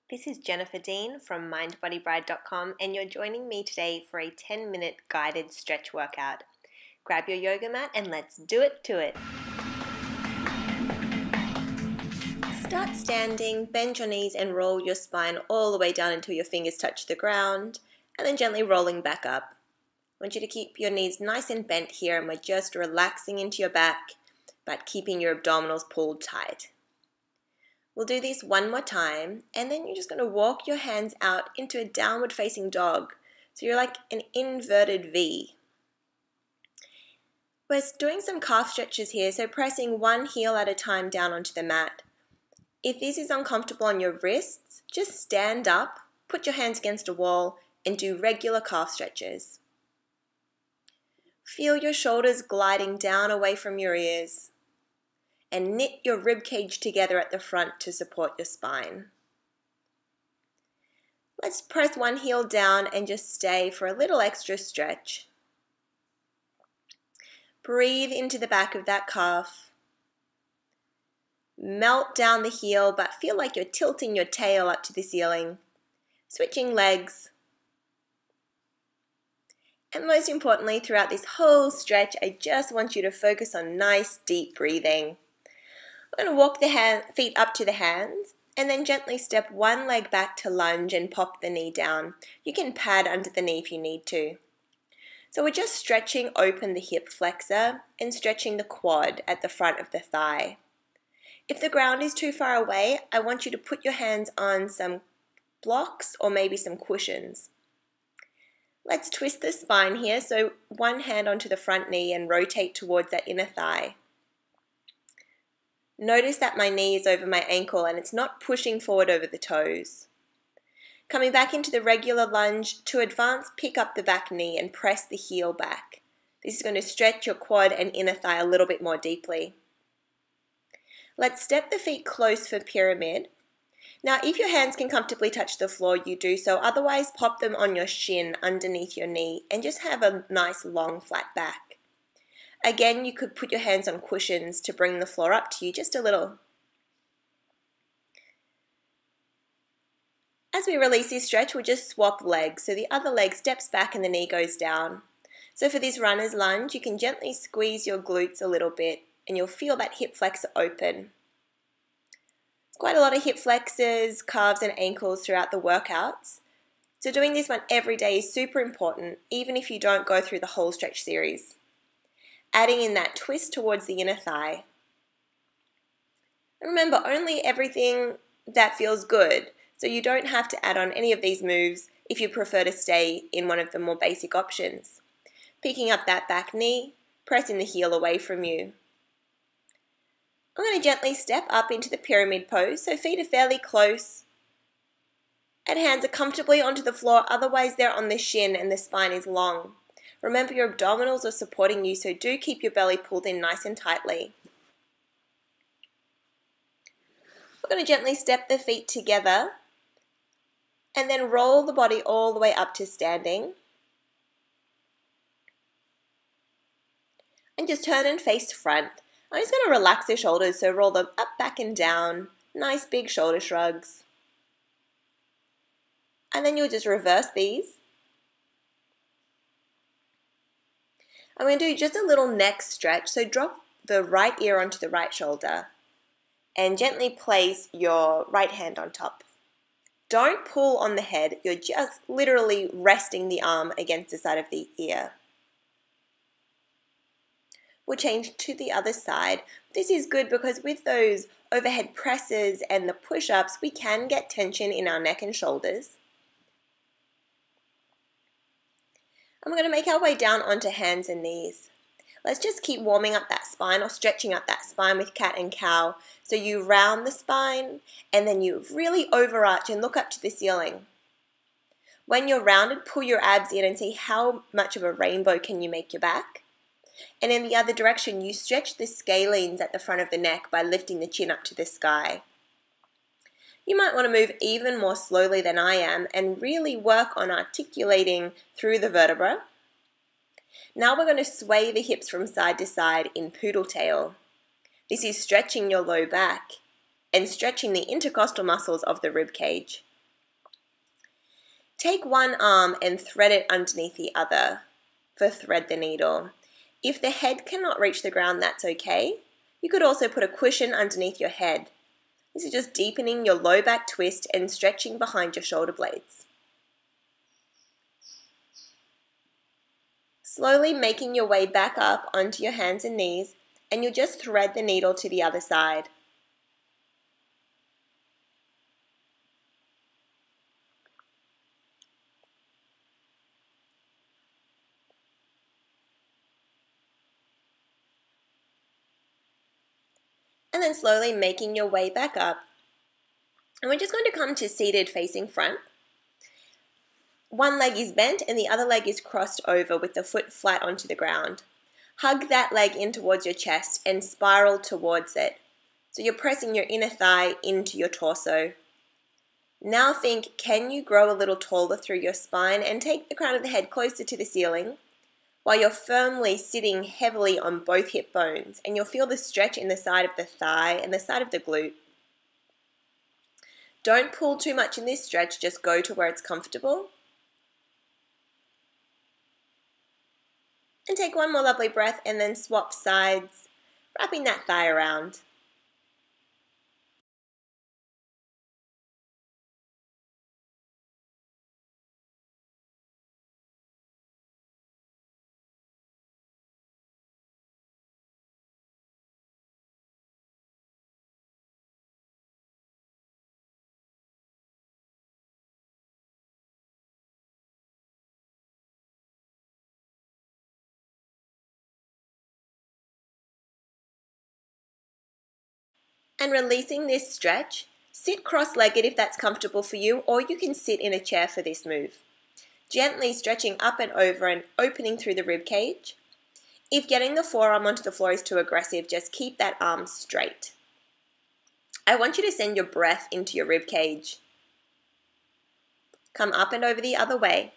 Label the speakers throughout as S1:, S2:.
S1: This is Jennifer Dene from mindbodybride.com and you're joining me today for a 10-minute guided stretch workout. Grab your yoga mat and let's do it to it. Start standing, bend your knees and roll your spine all the way down until your fingers touch the ground and then gently rolling back up. I want you to keep your knees nice and bent here and we're just relaxing into your back but keeping your abdominals pulled tight. We'll do this one more time and then you're just going to walk your hands out into a downward facing dog. So you're like an inverted V. We're doing some calf stretches here, so pressing one heel at a time down onto the mat. If this is uncomfortable on your wrists, just stand up, put your hands against a wall and do regular calf stretches. Feel your shoulders gliding down away from your ears. And knit your rib cage together at the front to support your spine. Let's press one heel down and just stay for a little extra stretch. Breathe into the back of that calf. Melt down the heel, but feel like you're tilting your tail up to the ceiling. Switching legs. And most importantly, throughout this whole stretch, I just want you to focus on nice deep breathing. We're going to walk the feet up to the hands and then gently step one leg back to lunge and pop the knee down. You can pad under the knee if you need to. So we're just stretching open the hip flexor and stretching the quad at the front of the thigh. If the ground is too far away, I want you to put your hands on some blocks or maybe some cushions. Let's twist the spine here, so one hand onto the front knee and rotate towards that inner thigh. Notice that my knee is over my ankle and it's not pushing forward over the toes. Coming back into the regular lunge, to advance, pick up the back knee and press the heel back. This is going to stretch your quad and inner thigh a little bit more deeply. Let's step the feet close for pyramid. Now, if your hands can comfortably touch the floor, you do so. Otherwise, pop them on your shin underneath your knee and just have a nice long flat back. Again, you could put your hands on cushions to bring the floor up to you just a little. As we release this stretch, we'll just swap legs. So the other leg steps back and the knee goes down. So for this runner's lunge, you can gently squeeze your glutes a little bit and you'll feel that hip flexor open. Quite a lot of hip flexors, calves and ankles throughout the workouts. So doing this one every day is super important, even if you don't go through the whole stretch series. Adding in that twist towards the inner thigh. And remember, only everything that feels good, so you don't have to add on any of these moves if you prefer to stay in one of the more basic options. Picking up that back knee, pressing the heel away from you. I'm going to gently step up into the pyramid pose, so feet are fairly close and hands are comfortably onto the floor, otherwise they're on the shin and the spine is long. Remember, your abdominals are supporting you, so do keep your belly pulled in nice and tightly. We're going to gently step the feet together and then roll the body all the way up to standing. And just turn and face front. I'm just going to relax the shoulders, so roll them up, back and down. Nice big shoulder shrugs. And then you'll just reverse these. I'm going to do just a little neck stretch, so drop the right ear onto the right shoulder and gently place your right hand on top. Don't pull on the head, you're just literally resting the arm against the side of the ear. We'll change to the other side. This is good because with those overhead presses and the push-ups, we can get tension in our neck and shoulders. And we're going to make our way down onto hands and knees. Let's just keep warming up that spine or stretching up that spine with cat and cow. So you round the spine and then you really overarch and look up to the ceiling. When you're rounded, pull your abs in and see how much of a rainbow can you make your back. And in the other direction, you stretch the scalenes at the front of the neck by lifting the chin up to the sky. You might want to move even more slowly than I am and really work on articulating through the vertebra. Now we're going to sway the hips from side to side in poodle tail. This is stretching your low back and stretching the intercostal muscles of the rib cage. Take one arm and thread it underneath the other for thread the needle. If the head cannot reach the ground, that's okay. You could also put a cushion underneath your head. This is just deepening your low back twist and stretching behind your shoulder blades. Slowly making your way back up onto your hands and knees, and you'll just thread the needle to the other side. And then slowly making your way back up. And we're just going to come to seated facing front. One leg is bent and the other leg is crossed over with the foot flat onto the ground. Hug that leg in towards your chest and spiral towards it. So you're pressing your inner thigh into your torso. Now think, can you grow a little taller through your spine and take the crown of the head closer to the ceiling while you're firmly sitting heavily on both hip bones, and you'll feel the stretch in the side of the thigh and the side of the glute. Don't pull too much in this stretch, just go to where it's comfortable. And take one more lovely breath and then swap sides, wrapping that thigh around. And releasing this stretch, sit cross-legged if that's comfortable for you, or you can sit in a chair for this move. Gently stretching up and over and opening through the rib cage. If getting the forearm onto the floor is too aggressive, just keep that arm straight. I want you to send your breath into your rib cage. Come up and over the other way.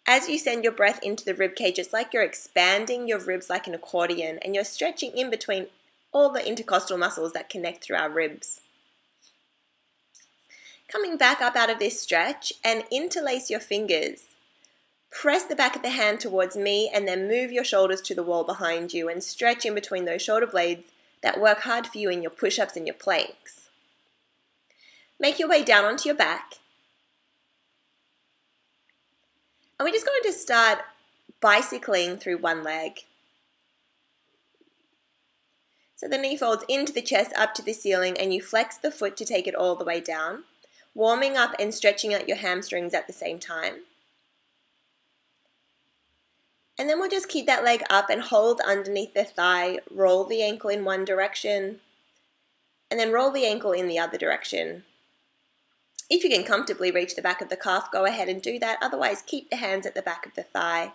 S1: As you send your breath into the rib cage, it's like you're expanding your ribs like an accordion, and you're stretching in between all the intercostal muscles that connect through our ribs. Coming back up out of this stretch and interlace your fingers. Press the back of the hand towards me and then move your shoulders to the wall behind you and stretch in between those shoulder blades that work hard for you in your push-ups and your planks. Make your way down onto your back. And we're just going to start bicycling through one leg. So the knee folds into the chest up to the ceiling and you flex the foot to take it all the way down, warming up and stretching out your hamstrings at the same time. And then we'll just keep that leg up and hold underneath the thigh, roll the ankle in one direction, and then roll the ankle in the other direction. If you can comfortably reach the back of the calf, go ahead and do that. Otherwise, keep the hands at the back of the thigh.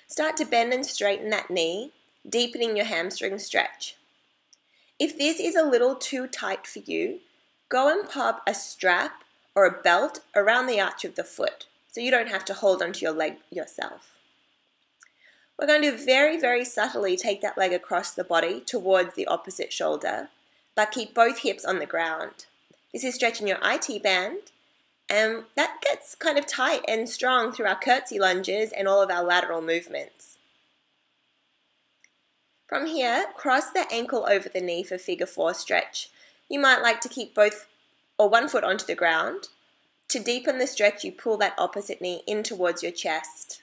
S1: Start to bend and straighten that knee, deepening your hamstring stretch. If this is a little too tight for you, go and pop a strap or a belt around the arch of the foot so you don't have to hold onto your leg yourself. We're going to very, very subtly take that leg across the body towards the opposite shoulder, but keep both hips on the ground. This is stretching your IT band, and that gets kind of tight and strong through our curtsy lunges and all of our lateral movements. From here, cross the ankle over the knee for figure 4 stretch. You might like to keep both or one foot onto the ground. To deepen the stretch, you pull that opposite knee in towards your chest.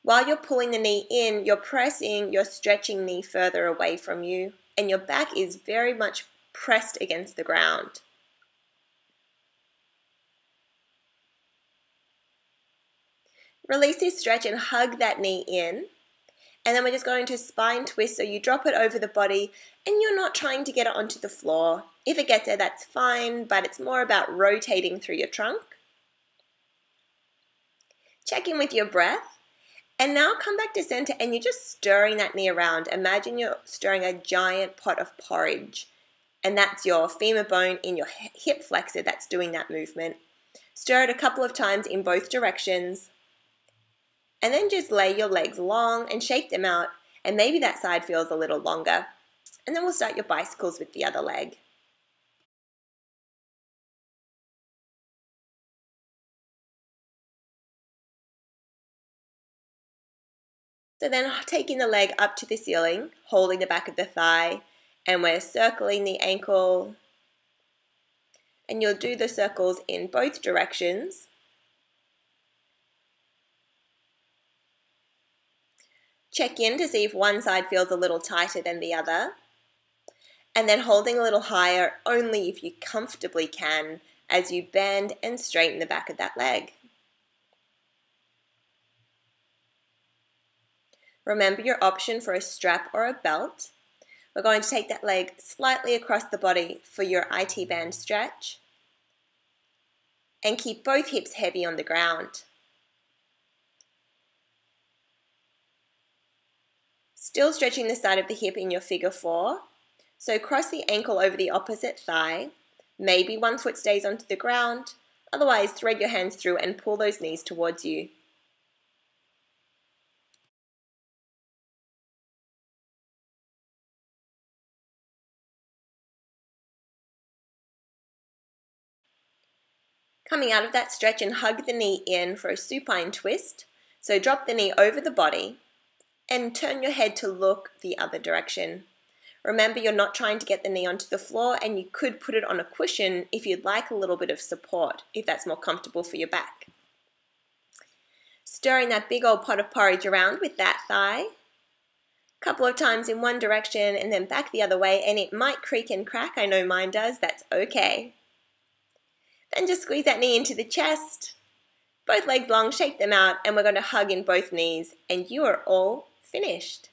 S1: While you're pulling the knee in, you're pressing your stretching knee further away from you, and your back is very much pressed against the ground. Release this stretch and hug that knee in. And then we're just going to spine twist, so you drop it over the body and you're not trying to get it onto the floor. If it gets there, that's fine, but it's more about rotating through your trunk. Check in with your breath. And now come back to center and you're just stirring that knee around. Imagine you're stirring a giant pot of porridge. And that's your femur bone in your hip flexor that's doing that movement. Stir it a couple of times in both directions. And then just lay your legs long and shake them out, and maybe that side feels a little longer. And then we'll start your bicycles with the other leg. So then taking the leg up to the ceiling, holding the back of the thigh, and we're circling the ankle. And you'll do the circles in both directions. Check in to see if one side feels a little tighter than the other. And then holding a little higher only if you comfortably can as you bend and straighten the back of that leg. Remember your option for a strap or a belt. We're going to take that leg slightly across the body for your IT band stretch. And keep both hips heavy on the ground. Still stretching the side of the hip in your figure 4. So cross the ankle over the opposite thigh. Maybe one foot stays onto the ground. Otherwise, thread your hands through and pull those knees towards you. Coming out of that stretch and hug the knee in for a supine twist. So drop the knee over the body and turn your head to look the other direction. Remember, you're not trying to get the knee onto the floor, and you could put it on a cushion if you'd like a little bit of support, if that's more comfortable for your back. Stirring that big old pot of porridge around with that thigh. A couple of times in one direction and then back the other way, and it might creak and crack. I know mine does. That's okay. Then just squeeze that knee into the chest. Both legs long, shake them out, and we're going to hug in both knees, and you are all finished.